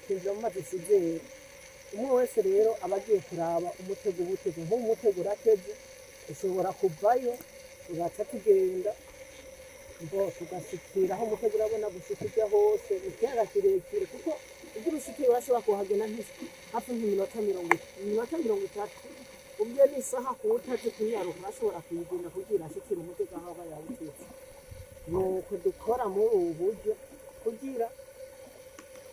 twinjira mu mazi sizera umwe wese rero aba agiye kuraba umutego uba uteze nk'ubu umutego urateze ushobora kuvayo ugaca tugenda ngo tugashikira aho umutego urabona gushika ujya hose ni ikiyaga kirekire kuko ibyo urushikiye urashobora kuhagenda hafi nk'iminota mirongo itatu ubwo n'isaha ku utazi kunyaruka urashobora kuyigenda kugira ashikire umutego aho aba yawuteze nuko dukora muri ubu buryo kugira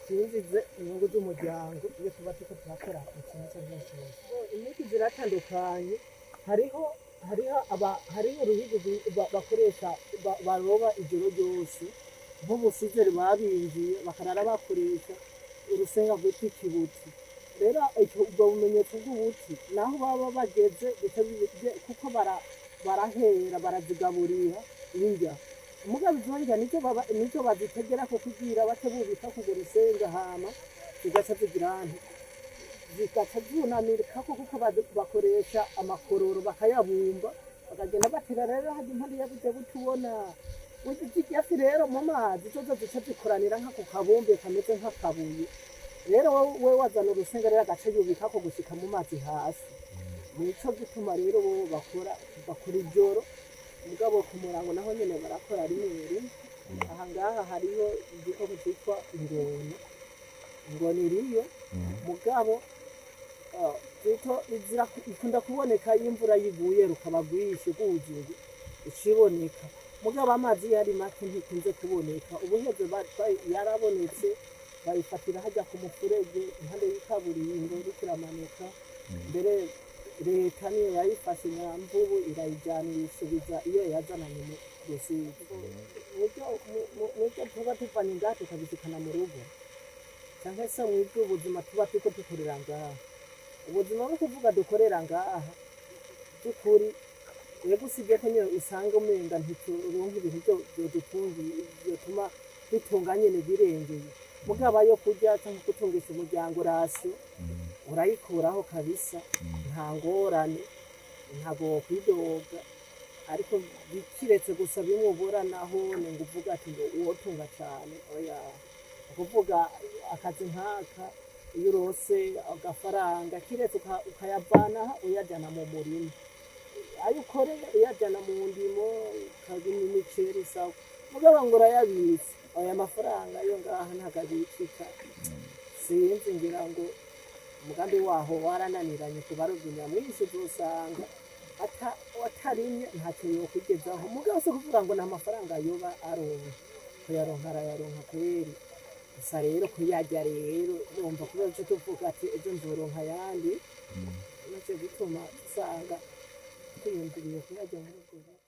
twinjize inyungu z'umuryango iyo tuba turiko turakora ikintu icyo ari cyo cyose imiti ziratandukanye hariho uruhigo bakoresha baroba ijoro ryose nk'ubusizeri babinjiye bakarara bakoresha urusenga rwitwa ikibuti rero ubwo bumenyetso bw'ubuti naho baba bageze kuko barahera barazigaburira indya umugabo izonja nicyo bazitegera ko kugira bace bubika kugo rusenga hama zigaca zigirante zikaca zunamika kuko bakoresha amakororo bakayabumba bakagenda batera rero hajya impande yabuze butubona ikiyafi rero mu mazi zozo zica zikoranira nk'ako kabumbe kameze nk'akabuye rero we wazana urusenga rero agace yubika ko gushika mu mazi hasi nico gituma rero bo bakora ijoro mugabo ku murango naho nyene barakora rimwe aha ngaha hariho igikoko cyitwa ingona iriyo mugabo ikunda kuboneka iyo imvura yiguye rukaba rwinshi rwuzuye ikiboneka mugabo amazi yari make ntikunze kuboneka ubuheze yarabonetse bayifatira hajya ku mufurege impande y'ikaburimbo iramanuka mbere leta niyo yayifashe nyamvubu irayijyana iyisubiza iyo yazananye mu rusizi nibyo tuba tuvanye ngaha tukabishikana mu rugo cyangwa se mu iby'ubuzima tuba turiko dukorera ngaha ubuzima bwo kuvuga dukorera ngaha by'ukuri yego usibye ko nyine usanga umenga ntituronka ibintu byotuma dutunga nyene birengeye mugabo yo kurya cyangwa gutungisha umuryango rasi urayikuraho kabisa nta ngorane ntago kwidoga ariko bikiretse gusa bimubura naho ni nguvuga ati ngo uwotunga cyane oya kuvuga akazi nkaka iyo urose agafaranga kiretse ukayavana uyajyana mu murima ayo ukoreye uyajyana mu ndimo ukagura imiceri sawa mugabo ngo urayabitse aya mafaranga yo ngaha ntakabikika sinzi ngira ngo umugambi waho warananiranye ku barobyi nyamwinshi uzosanga atarimye ntacyo yokwigezaho mugabo se kuvuga ngo nta mafaranga yoba aronka kuyaronka arayaronka kubera gusa rero kuyarya rero urumva kubera icyo tuvuga ati ejo nzoronka ayandi nacyo gituma usanga twiyumviriye kuyarya muri ubwo buryo